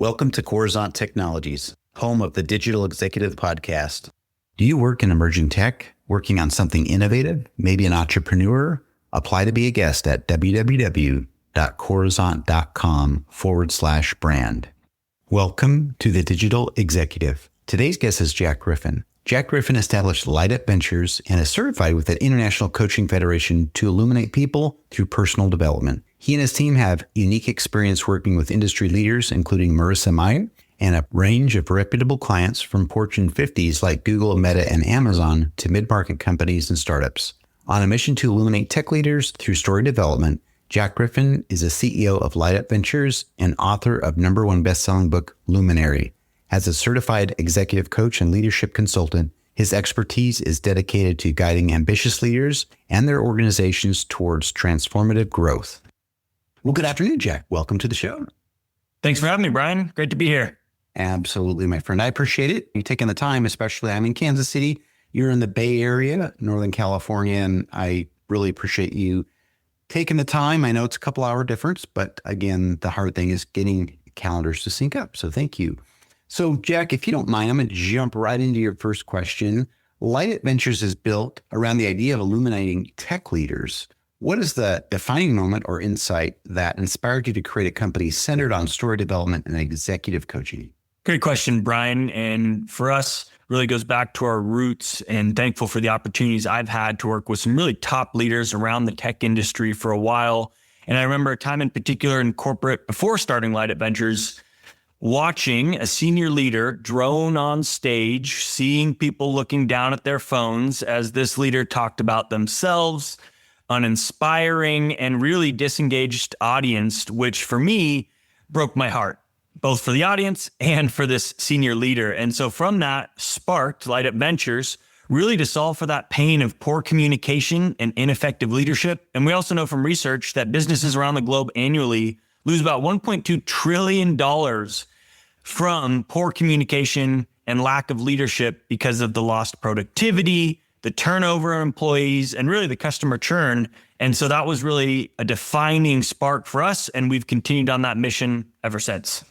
Welcome to Coruzant Technologies, home of the Digital Executive Podcast. Do you work in emerging tech, working on something innovative, maybe an entrepreneur? Apply to be a guest at www.coruzant.com/brand. Welcome to the Digital Executive. Today's guest is Jack Griffin. Jack Griffin established Light Up Ventures and is certified with the International Coaching Federation to illuminate people through personal development. He and his team have unique experience working with industry leaders, including Marissa Mayer, and a range of reputable clients from Fortune 50s like Google, Meta, and Amazon to mid-market companies and startups. On a mission to illuminate tech leaders through story development, Jack Griffin is a CEO of Light Up Ventures and author of #1 best-selling book, Illuminating. As a certified executive coach and leadership consultant, his expertise is dedicated to guiding ambitious leaders and their organizations towards transformative growth. Well, good afternoon, Jack. Welcome to the show. Thanks for having me, Brian. Great to be here. Absolutely, my friend. I appreciate it. You taking the time, especially I'm in Kansas City. You're in the Bay Area, Northern California, and I really appreciate you taking the time. I know it's a couple hour difference, but again, the hard thing is getting calendars to sync up. So thank you. So Jack, if you don't mind, I'm going to jump right into your first question. Light Up Ventures is built around the idea of illuminating tech leaders. What is the defining moment or insight that inspired you to create a company centered on story development and executive coaching? Great question, Brian. And for us, really goes back to our roots, and thankful for the opportunities I've had to work with some really top leaders around the tech industry for a while. And I remember a time in particular in corporate before starting Light Up Ventures, watching a senior leader drone on stage, seeing people looking down at their phones as this leader talked about themselves, uninspiring and really disengaged audience, which for me broke my heart, both for the audience and for this senior leader. And so from that sparked Light Up Ventures, really to solve for that pain of poor communication and ineffective leadership. And we also know from research that businesses around the globe annually lose about $1.2 trillion from poor communication and lack of leadership because of the lost productivity, the turnover of employees, and really the customer churn. And so that was really a defining spark for us, and we've continued on that mission ever since.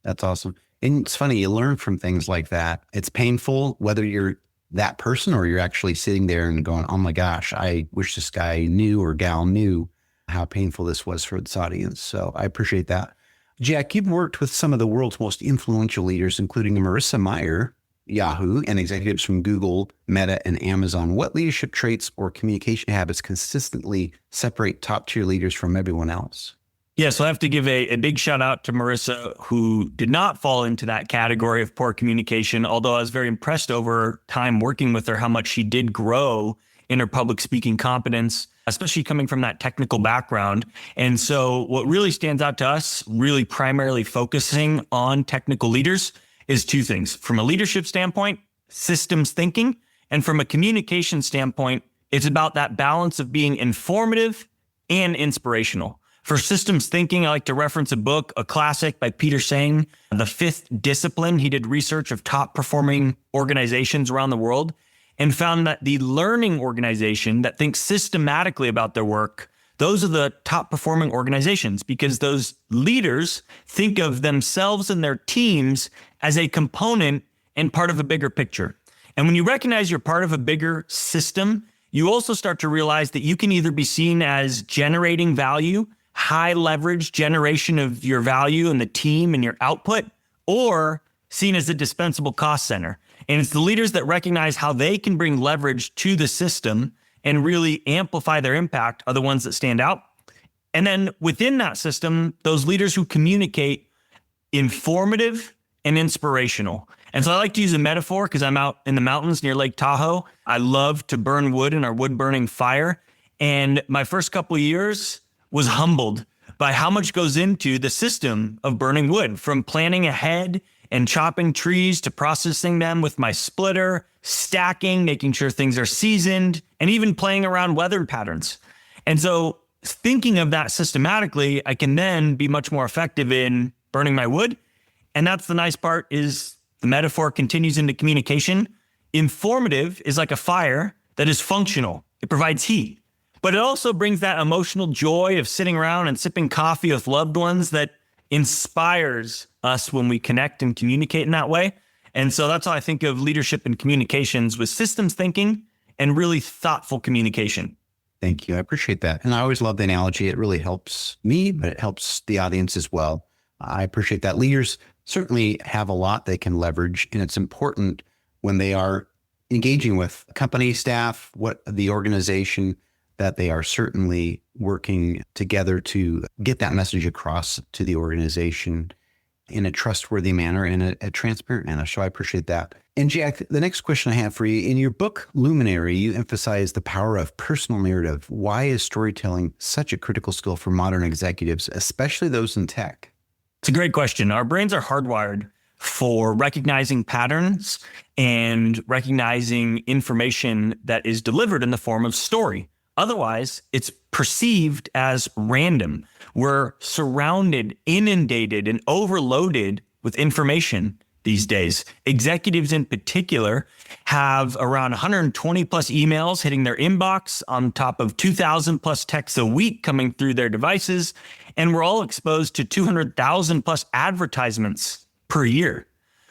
That's awesome. And it's funny, you learn from things like that. It's painful, whether you're that person or you're actually sitting there and going, oh my gosh, I wish this guy knew or gal knew how painful this was for this audience. So I appreciate that. Jack, you've worked with some of the world's most influential leaders, including Marissa Mayer, Yahoo, and executives from Google, Meta, and Amazon. What leadership traits or communication habits consistently separate top-tier leaders from everyone else? Yeah, so I have to give a big shout out to Marissa, who did not fall into that category of poor communication, although I was very impressed over time working with her, how much she did grow in her public speaking competence, especially coming from that technical background. And so what really stands out to us, really primarily focusing on technical leaders, is two things. From a leadership standpoint, systems thinking, and from a communication standpoint, it's about that balance of being informative and inspirational. For systems thinking, I like to reference a book, a classic by Peter Senge, The Fifth Discipline. He did research of top performing organizations around the world and found that the learning organization that thinks systematically about their work, those are the top performing organizations, because those leaders think of themselves and their teams as a component and part of a bigger picture. And when you recognize you're part of a bigger system, you also start to realize that you can either be seen as generating value, high leverage generation of your value and the team and your output, or seen as a dispensable cost center. And it's the leaders that recognize how they can bring leverage to the system and really amplify their impact are the ones that stand out. And then within that system, those leaders who communicate informative and inspirational. And so I like to use a metaphor because I'm out in the mountains near Lake Tahoe. I love to burn wood in our wood burning fire. And my first couple of years was humbled by how much goes into the system of burning wood, from planning ahead and chopping trees to processing them with my splitter, stacking, making sure things are seasoned, and even playing around weather patterns. And so thinking of that systematically, I can then be much more effective in burning my wood. And that's the nice part, is the metaphor continues into communication. Informative is like a fire that is functional. It provides heat, but it also brings that emotional joy of sitting around and sipping coffee with loved ones that inspires us when we connect and communicate in that way. And so that's how I think of leadership and communications, with systems thinking and really thoughtful communication. Thank you. I appreciate that. And I always love the analogy. It really helps me, but it helps the audience as well. I appreciate that. Leaders certainly have a lot they can leverage, and it's important when they are engaging with company staff, what the organization, that they are certainly working together to get that message across to the organization in a trustworthy manner and a transparent manner. So I appreciate that. And Jack, the next question I have for you, in your book, Luminary, you emphasize the power of personal narrative. Why is storytelling such a critical skill for modern executives, especially those in tech? It's a great question. Our brains are hardwired for recognizing patterns and recognizing information that is delivered in the form of story. Otherwise, it's perceived as random. We're surrounded, inundated, and overloaded with information these days. Executives in particular have around 120 plus emails hitting their inbox on top of 2,000 plus texts a week coming through their devices. And we're all exposed to 200,000 plus advertisements per year.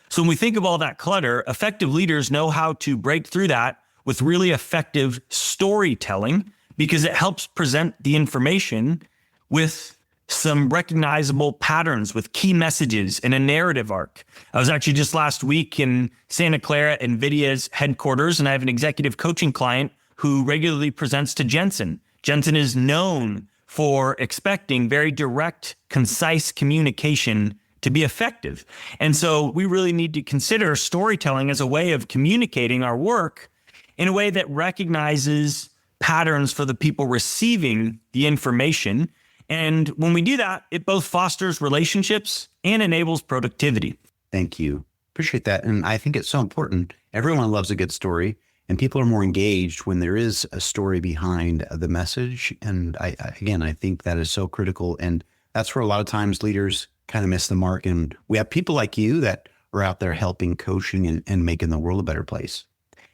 So when we think of all that clutter, effective leaders know how to break through that with really effective storytelling, because it helps present the information with some recognizable patterns, with key messages and a narrative arc. I was actually just last week in Santa Clara, NVIDIA's headquarters, and I have an executive coaching client who regularly presents to Jensen. Jensen is known for expecting very direct, concise communication to be effective. And so we really need to consider storytelling as a way of communicating our work in a way that recognizes patterns for the people receiving the information. And when we do that, it both fosters relationships and enables productivity. Thank you. Appreciate that. And I think it's so important. Everyone loves a good story, and people are more engaged when there is a story behind the message. And I think that is so critical. And that's where a lot of times leaders kind of miss the mark. And we have people like you that are out there helping, coaching, and making the world a better place.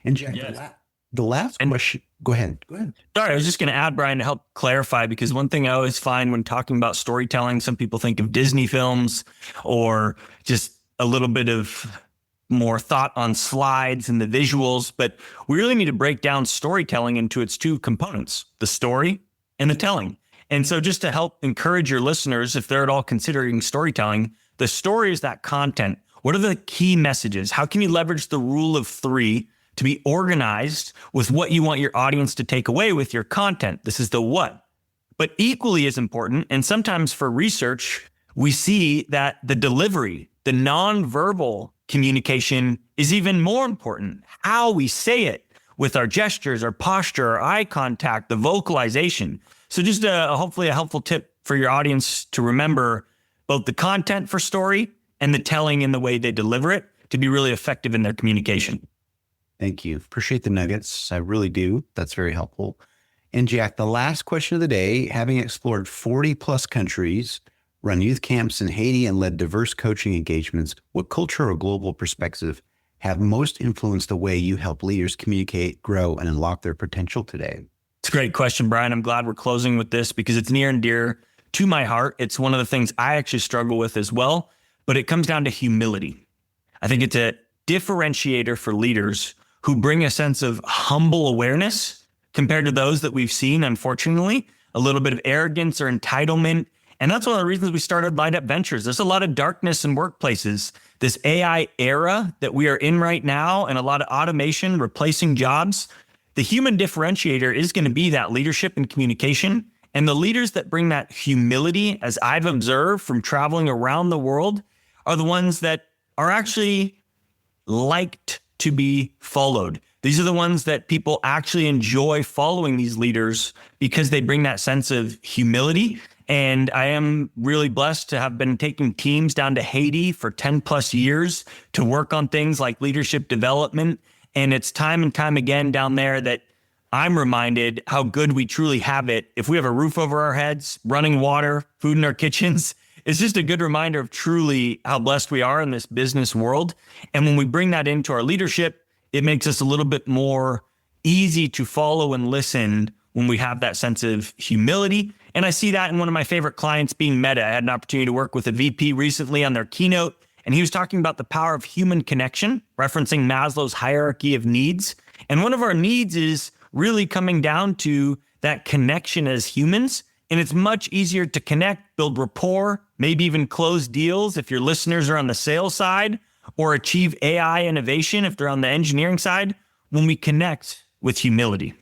And Jack, Yes. the last question, go ahead. Sorry, I was just going to add, Brian, to help clarify, because one thing I always find when talking about storytelling, some people think of Disney films or just a little bit of more thought on slides and the visuals, but we really need to break down storytelling into its two components, the story and the telling. And so just to help encourage your listeners, if they're at all considering storytelling, the story is that content. What are the key messages? How can you leverage the rule of three to be organized with what you want your audience to take away with your content? This is the what. But equally as important, and sometimes for research, we see that the delivery, the nonverbal communication is even more important. How we say it with our gestures, our posture, our eye contact, the vocalization. So just hopefully a helpful tip for your audience to remember both the content for story and the telling in the way they deliver it to be really effective in their communication. Thank you. Appreciate the nuggets. I really do. That's very helpful. And Jack, the last question of the day, having explored 40 plus countries, run youth camps in Haiti, and led diverse coaching engagements, what culture or global perspective have most influenced the way you help leaders communicate, grow, and unlock their potential today? It's a great question, Brian. I'm glad we're closing with this because it's near and dear to my heart. It's one of the things I actually struggle with as well, but it comes down to humility. I think it's a differentiator for leaders who bring a sense of humble awareness compared to those that we've seen, unfortunately, a little bit of arrogance or entitlement. And that's one of the reasons we started Light Up Ventures. There's a lot of darkness in workplaces. This AI era that we are in right now, and a lot of automation replacing jobs. The human differentiator is going to be that leadership and communication. And the leaders that bring that humility, as I've observed from traveling around the world, are the ones that are actually liked to be followed. These are the ones that people actually enjoy following, these leaders, because they bring that sense of humility. And I am really blessed to have been taking teams down to Haiti for 10 plus years to work on things like leadership development. And it's time and time again down there that I'm reminded how good we truly have it. If we have a roof over our heads, running water, food in our kitchens, it's just a good reminder of truly how blessed we are in this business world. And when we bring that into our leadership, it makes us a little bit more easy to follow and listen when we have that sense of humility. And I see that in one of my favorite clients being Meta. I had an opportunity to work with a VP recently on their keynote, and he was talking about the power of human connection, referencing Maslow's hierarchy of needs. And one of our needs is really coming down to that connection as humans. And it's much easier to connect, build rapport, maybe even close deals if your listeners are on the sales side, or achieve AI innovation if they're on the engineering side, when we connect with humility.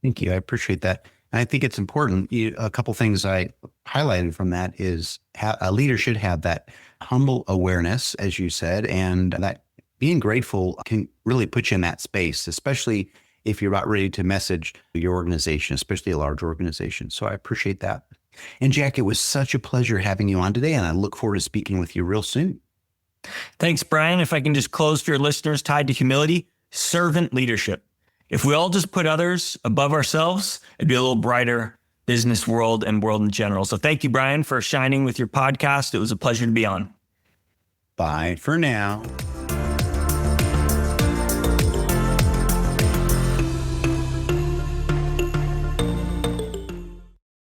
Thank you. I appreciate that. And I think it's important. A couple things I highlighted from that is a leader should have that humble awareness, as you said, and that being grateful can really put you in that space, especially if you're about ready to message your organization, especially a large organization. So I appreciate that. And Jack, it was such a pleasure having you on today, and I look forward to speaking with you real soon. Thanks, Brian. If I can just close for your listeners tied to humility, servant leadership. If we all just put others above ourselves, it'd be a little brighter business world and world in general. So thank you, Brian, for shining with your podcast. It was a pleasure to be on. Bye for now.